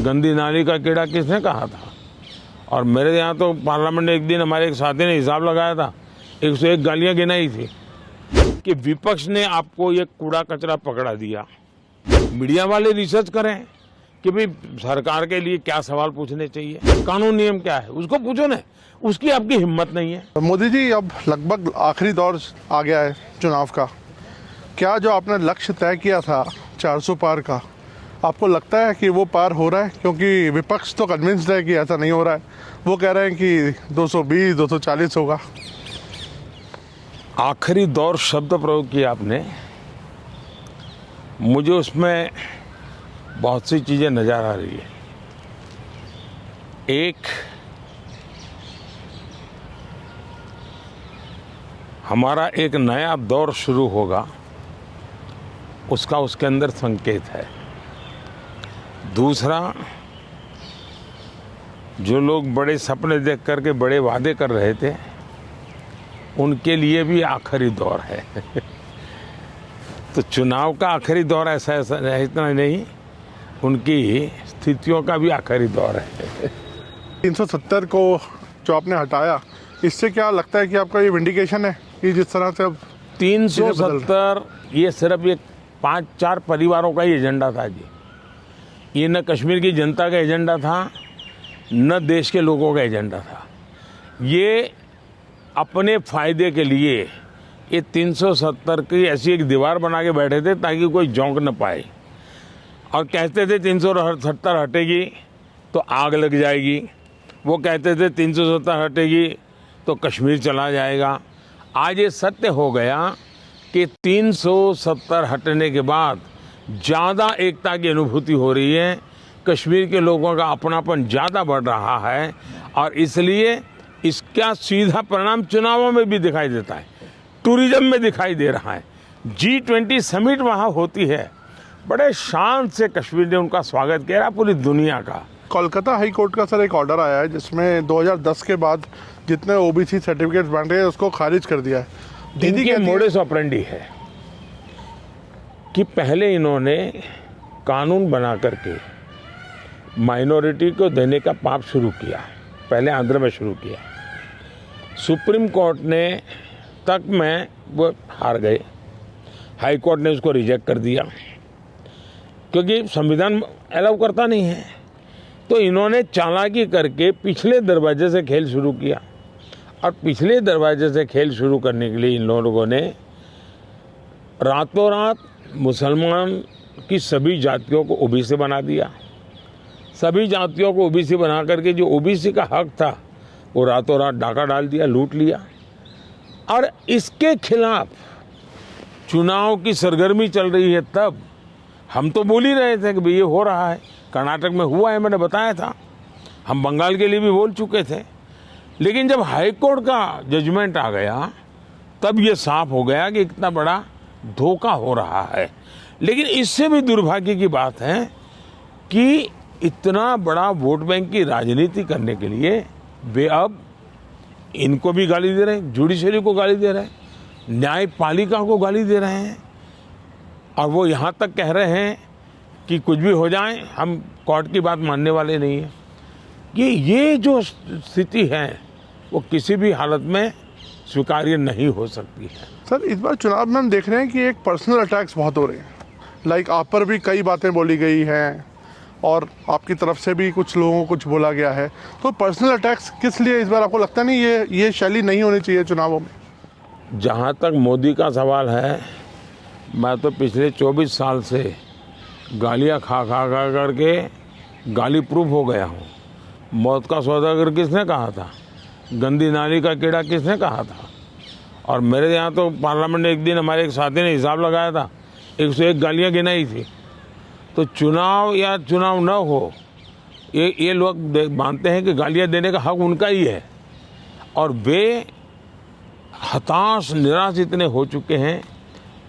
गंदी नाली का कीड़ा किसने कहा था? और मेरे यहाँ तो पार्लियामेंट में एक दिन हमारे एक साथी ने हिसाब लगाया था, 101 गालियाँ गिनाई थी कि विपक्ष ने आपको ये कूड़ा कचरा पकड़ा दिया। मीडिया वाले रिसर्च करें कि भाई सरकार के लिए क्या सवाल पूछने चाहिए, कानून नियम क्या है, उसको पूछो ना। उसकी आपकी हिम्मत नहीं है। मोदी जी, अब लगभग आखिरी दौर आ गया है चुनाव का। क्या जो आपने लक्ष्य तय किया था 400 पार का, आपको लगता है कि वो पार हो रहा है? क्योंकि विपक्ष तो कन्विंस्ड है कि ऐसा नहीं हो रहा है। वो कह रहे हैं कि 220 240 होगा। आखिरी दौर शब्द प्रयोग किया आपने, मुझे उसमें बहुत सी चीजें नजर आ रही है। एक, हमारा एक नया दौर शुरू होगा, उसका उसके अंदर संकेत है। दूसरा, जो लोग बड़े सपने देख करके बड़े वादे कर रहे थे, उनके लिए भी आखिरी दौर है। तो चुनाव का आखिरी दौर ऐसा इतना नहीं, उनकी स्थितियों का भी आखिरी दौर है। 370 को जो आपने हटाया, इससे क्या लगता है कि आपका ये विंडिकेशन है कि जिस तरह से अब 370 ये सिर्फ एक 5-4 परिवारों का ही एजेंडा था जी। ये न कश्मीर की जनता का एजेंडा था, न देश के लोगों का एजेंडा था। ये अपने फायदे के लिए ये 370 की ऐसी एक दीवार बना के बैठे थे ताकि कोई झोंक न पाए, और कहते थे 370 हटेगी तो आग लग जाएगी। वो कहते थे 370 हटेगी तो कश्मीर चला जाएगा। आज ये सत्य हो गया कि 370 हटने के बाद ज़्यादा एकता की अनुभूति हो रही है, कश्मीर के लोगों का अपनापन ज़्यादा बढ़ रहा है, और इसलिए इसका सीधा परिणाम चुनावों में भी दिखाई देता है, टूरिज्म में दिखाई दे रहा है। G20 समिट वहाँ होती है, बड़े शान से कश्मीर ने उनका स्वागत किया, पूरी दुनिया का। कोलकाता हाई कोर्ट का सर एक ऑर्डर आया है जिसमें 2010 के बाद जितने ओबीसी सर्टिफिकेट्स बन रहे हैं उसको खारिज कर दिया है। इनकी मोडस ऑपरेंडी है कि पहले इन्होंने कानून बना करके माइनॉरिटी को देने का पाप शुरू किया, पहले आंध्र में शुरू किया। सुप्रीम कोर्ट ने तक में वो हार गए, हाई कोर्ट ने उसको रिजेक्ट कर दिया क्योंकि संविधान अलाउ करता नहीं है। तो इन्होंने चालाकी करके पिछले दरवाजे से खेल शुरू किया, और पिछले दरवाजे से खेल शुरू करने के लिए इन लोगों ने रातों रात मुसलमान की सभी जातियों को ओबीसी बना दिया। सभी जातियों को ओबीसी बना करके जो ओबीसी का हक था वो रातों रात डाका डाल दिया, लूट लिया। और इसके खिलाफ चुनाव की सरगर्मी चल रही है। तब हम तो बोल ही रहे थे कि भाई ये हो रहा है, कर्नाटक में हुआ है, मैंने बताया था, हम बंगाल के लिए भी बोल चुके थे। लेकिन जब हाई कोर्ट का जजमेंट आ गया तब ये साफ हो गया कि इतना बड़ा धोखा हो रहा है। लेकिन इससे भी दुर्भाग्य की बात है कि इतना बड़ा वोट बैंक की राजनीति करने के लिए वे अब इनको भी गाली दे रहे हैं, जुडिशरी को गाली दे रहे हैं, न्यायपालिका को गाली दे रहे हैं, और वो यहाँ तक कह रहे हैं कि कुछ भी हो जाए हम कोर्ट की बात मानने वाले नहीं हैं। ये जो स्थिति है वो किसी भी हालत में स्वीकार्य नहीं हो सकती है। सर, इस बार चुनाव में हम देख रहे हैं कि एक पर्सनल अटैक्स बहुत हो रहे हैं। लाइक आप पर भी कई बातें बोली गई हैं और आपकी तरफ से भी कुछ लोगों को कुछ बोला गया है। तो पर्सनल अटैक्स किस लिए इस बार? आपको लगता नहीं ये शैली नहीं होनी चाहिए चुनावों में? जहाँ तक मोदी का सवाल है, मैं तो पिछले 24 साल से गालियाँ खा करके गाली प्रूफ हो गया हूँ। मौत का सौदागर किसने कहा था? गंदी नाली का कीड़ा किसने कहा था? और मेरे यहाँ तो पार्लियामेंट में एक दिन हमारे एक साथी ने हिसाब लगाया था, 101 गालियाँ गिनाई थी। तो चुनाव या चुनाव न हो, ये लोग मानते हैं कि गालियाँ देने का हक उनका ही है, और वे हताश निराश इतने हो चुके हैं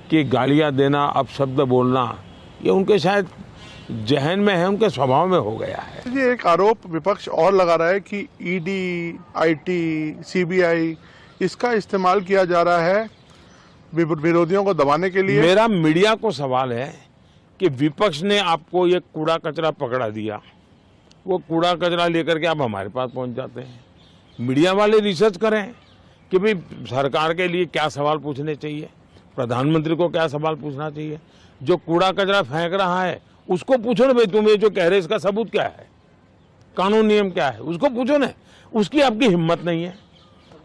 कि गालियाँ देना, अपशब्द बोलना, ये उनके शायद जहन में है, उनके स्वभाव में हो गया है। ये एक आरोप विपक्ष और लगा रहा है कि ईडी, आईटी, सीबीआई इसका इस्तेमाल किया जा रहा है विरोधियों को दबाने के लिए। मेरा मीडिया को सवाल है कि विपक्ष ने आपको ये कूड़ा कचरा पकड़ा दिया, वो कूड़ा कचरा लेकर के आप हमारे पास पहुंच जाते हैं। मीडिया वाले रिसर्च करें कि भाई सरकार के लिए क्या सवाल पूछने चाहिए, प्रधानमंत्री को क्या सवाल पूछना चाहिए। जो कूड़ा कचरा फेंक रहा है उसको पूछो ना, भाई तुम ये जो कह रहे इसका सबूत क्या है, कानून नियम क्या है, उसको पूछो ना। उसकी आपकी हिम्मत नहीं है।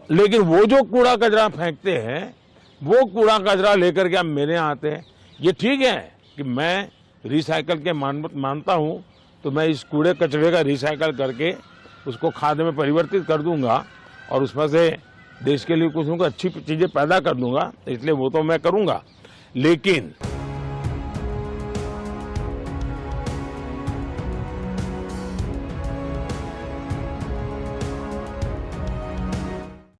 लेकिन वो जो कूड़ा कचरा फेंकते हैं वो कूड़ा कचरा लेकर के आप मेरे यहाँ आते हैं। ये ठीक है कि मैं रिसाइकल के मानता हूँ, तो मैं इस कूड़े कचरे का रिसाइकल करके उसको खाद में परिवर्तित कर दूंगा और उसमें से देश के लिए कुछ अच्छी चीज़ें पैदा कर दूंगा, इसलिए वो तो मैं करूंगा। लेकिन